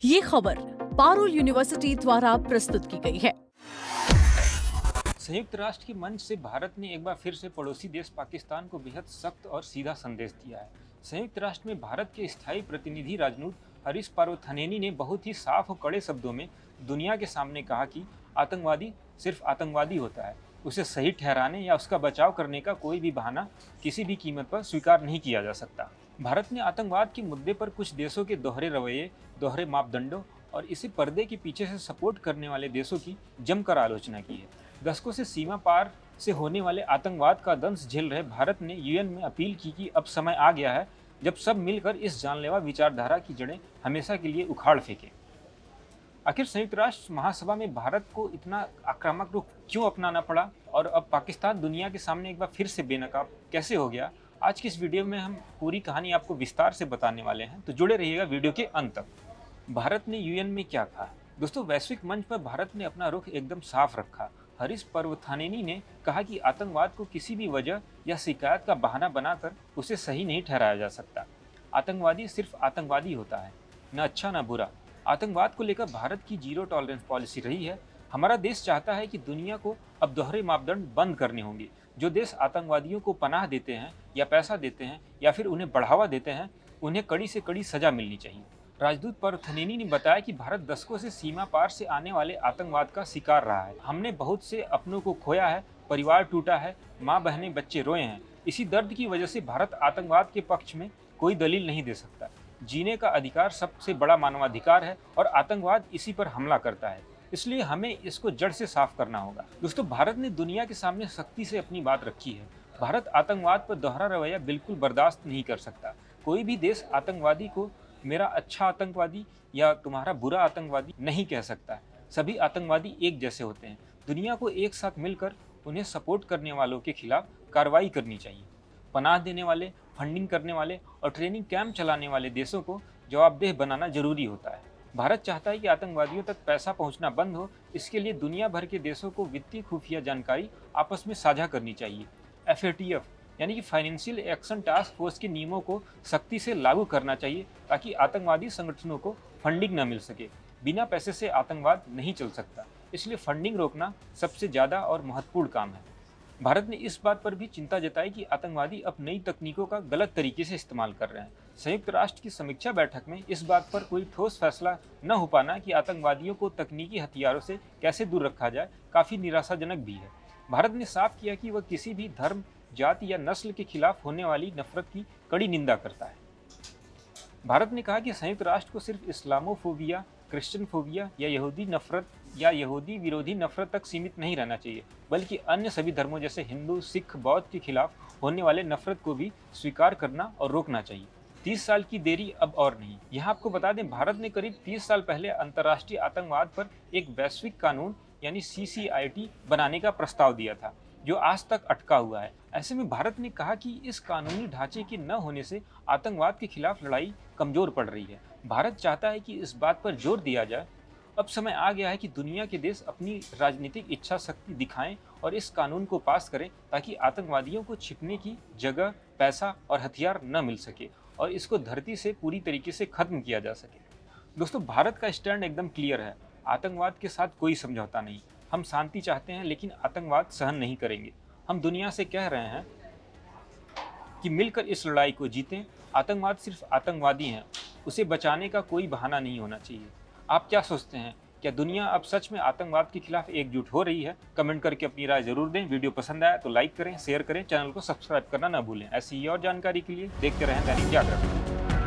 ये खबर पारुल यूनिवर्सिटी द्वारा प्रस्तुत की गई है। संयुक्त राष्ट्र के मंच से भारत ने एक बार फिर से पड़ोसी देश पाकिस्तान को बेहद सख्त और सीधा संदेश दिया है। संयुक्त राष्ट्र में भारत के स्थायी प्रतिनिधि राजदूत हरीश पार्थनेनी ने बहुत ही साफ और कड़े शब्दों में दुनिया के सामने कहा कि आतंकवादी सिर्फ आतंकवादी होता है। उसे सही ठहराने या उसका बचाव करने का कोई भी बहाना किसी भी कीमत पर स्वीकार नहीं किया जा सकता। भारत ने आतंकवाद के मुद्दे पर कुछ देशों के दोहरे रवैये, दोहरे मापदंडों और इसे पर्दे के पीछे से सपोर्ट करने वाले देशों की जमकर आलोचना की है। दशकों से सीमा पार से होने वाले आतंकवाद का दंश झेल रहे भारत ने यूएन में अपील की कि अब समय आ गया है जब सब मिलकर इस जानलेवा विचारधारा की जड़ें हमेशा के लिए उखाड़ फेंकें। आखिर संयुक्त राष्ट्र महासभा में भारत को इतना आक्रामक रुख क्यों अपनाना पड़ा और अब पाकिस्तान दुनिया के सामने एक बार फिर से बेनकाब कैसे हो गया? आज की इस वीडियो में हम पूरी कहानी आपको विस्तार से बताने वाले हैं, तो जुड़े रहिएगा वीडियो के अंत तक। भारत ने यूएन में क्या कहा? दोस्तों, वैश्विक मंच पर भारत ने अपना रुख एकदम साफ रखा। हरीश पार्थनेनी ने कहा कि आतंकवाद को किसी भी वजह या शिकायत का बहाना बनाकर उसे सही नहीं ठहराया जा सकता। आतंकवादी सिर्फ आतंकवादी होता है, न अच्छा न बुरा। आतंकवाद को लेकर भारत की जीरो टॉलरेंस पॉलिसी रही है। हमारा देश चाहता है कि दुनिया को अब दोहरे मापदंड बंद करने होंगे। जो देश आतंकवादियों को पनाह देते हैं या पैसा देते हैं या फिर उन्हें बढ़ावा देते हैं, उन्हें कड़ी से कड़ी सजा मिलनी चाहिए। राजदूत पार्थनेनी ने बताया कि भारत दशकों से सीमा पार से आने वाले आतंकवाद का शिकार रहा है। हमने बहुत से अपनों को खोया है, परिवार टूटा है, माँ बहनें बच्चे रोए हैं। इसी दर्द की वजह से भारत आतंकवाद के पक्ष में कोई दलील नहीं दे सकता। जीने का अधिकार सबसे बड़ा मानवाधिकार है और आतंकवाद इसी पर हमला करता है, इसलिए हमें इसको जड़ से साफ करना होगा। दोस्तों, भारत ने दुनिया के सामने सख्ती से अपनी बात रखी है। भारत आतंकवाद पर दोहरा रवैया बिल्कुल बर्दाश्त नहीं कर सकता। कोई भी देश आतंकवादी को मेरा अच्छा आतंकवादी या तुम्हारा बुरा आतंकवादी नहीं कह सकता। सभी आतंकवादी एक जैसे होते हैं। दुनिया को एक साथ मिलकर उन्हें सपोर्ट करने वालों के खिलाफ कार्रवाई करनी चाहिए। पनाह देने वाले, फंडिंग करने वाले और ट्रेनिंग कैंप चलाने वाले देशों को जवाबदेह बनाना जरूरी होता है। भारत चाहता है कि आतंकवादियों तक पैसा पहुंचना बंद हो। इसके लिए दुनिया भर के देशों को वित्तीय खुफिया जानकारी आपस में साझा करनी चाहिए। FATF यानी कि फाइनेंशियल एक्शन टास्क फोर्स के नियमों को सख्ती से लागू करना चाहिए ताकि आतंकवादी संगठनों को फंडिंग न मिल सके। बिना पैसे से आतंकवाद नहीं चल सकता, इसलिए फंडिंग रोकना सबसे ज़्यादा और महत्वपूर्ण काम है। भारत ने इस बात पर भी चिंता जताई कि आतंकवादी अब नई तकनीकों का गलत तरीके से इस्तेमाल कर रहे हैं। संयुक्त राष्ट्र की समीक्षा बैठक में इस बात पर कोई ठोस फैसला न हो पाना कि आतंकवादियों को तकनीकी हथियारों से कैसे दूर रखा जाए, काफ़ी निराशाजनक भी है। भारत ने साफ किया कि वह किसी भी धर्म, जाति या नस्ल के खिलाफ होने वाली नफरत की कड़ी निंदा करता है। भारत ने कहा कि संयुक्त राष्ट्र को सिर्फ इस्लामोफोबिया, क्रिश्चियन फोबिया या यहूदी नफरत या यहूदी विरोधी नफरत तक सीमित नहीं रहना चाहिए, बल्कि अन्य सभी धर्मों जैसे हिंदू, सिख, बौद्ध के खिलाफ होने वाले नफरत को भी स्वीकार करना और रोकना चाहिए। 30 साल की देरी अब और नहीं। यहाँ आपको बता दें, भारत ने करीब 30 साल पहले अंतर्राष्ट्रीय आतंकवाद पर एक वैश्विक कानून यानी CCIT बनाने का प्रस्ताव दिया था, जो आज तक अटका हुआ है। ऐसे में भारत ने कहा कि इस कानूनी ढांचे के न होने से आतंकवाद के खिलाफ लड़ाई कमजोर पड़ रही है। भारत चाहता है कि इस बात पर जोर दिया जाए, अब समय आ गया है कि दुनिया के देश अपनी राजनीतिक इच्छा शक्ति दिखाएं और इस कानून को पास करें ताकि आतंकवादियों को छिपने की जगह, पैसा और हथियार न मिल सके और इसको धरती से पूरी तरीके से खत्म किया जा सके। दोस्तों, भारत का स्टैंड एकदम क्लियर है। आतंकवाद के साथ कोई समझौता नहीं। हम शांति चाहते हैं, लेकिन आतंकवाद सहन नहीं करेंगे। हम दुनिया से कह रहे हैं कि मिलकर इस लड़ाई को जीतें। आतंकवाद सिर्फ आतंकवादी हैं, उसे बचाने का कोई बहाना नहीं होना चाहिए। आप क्या सोचते हैं? क्या दुनिया अब सच में आतंकवाद के खिलाफ एकजुट हो रही है? कमेंट करके अपनी राय जरूर दें। वीडियो पसंद आया तो लाइक करें, शेयर करें, चैनल को सब्सक्राइब करना ना भूलें। ऐसी ही और जानकारी के लिए देखते रहें दैनिक जागरण।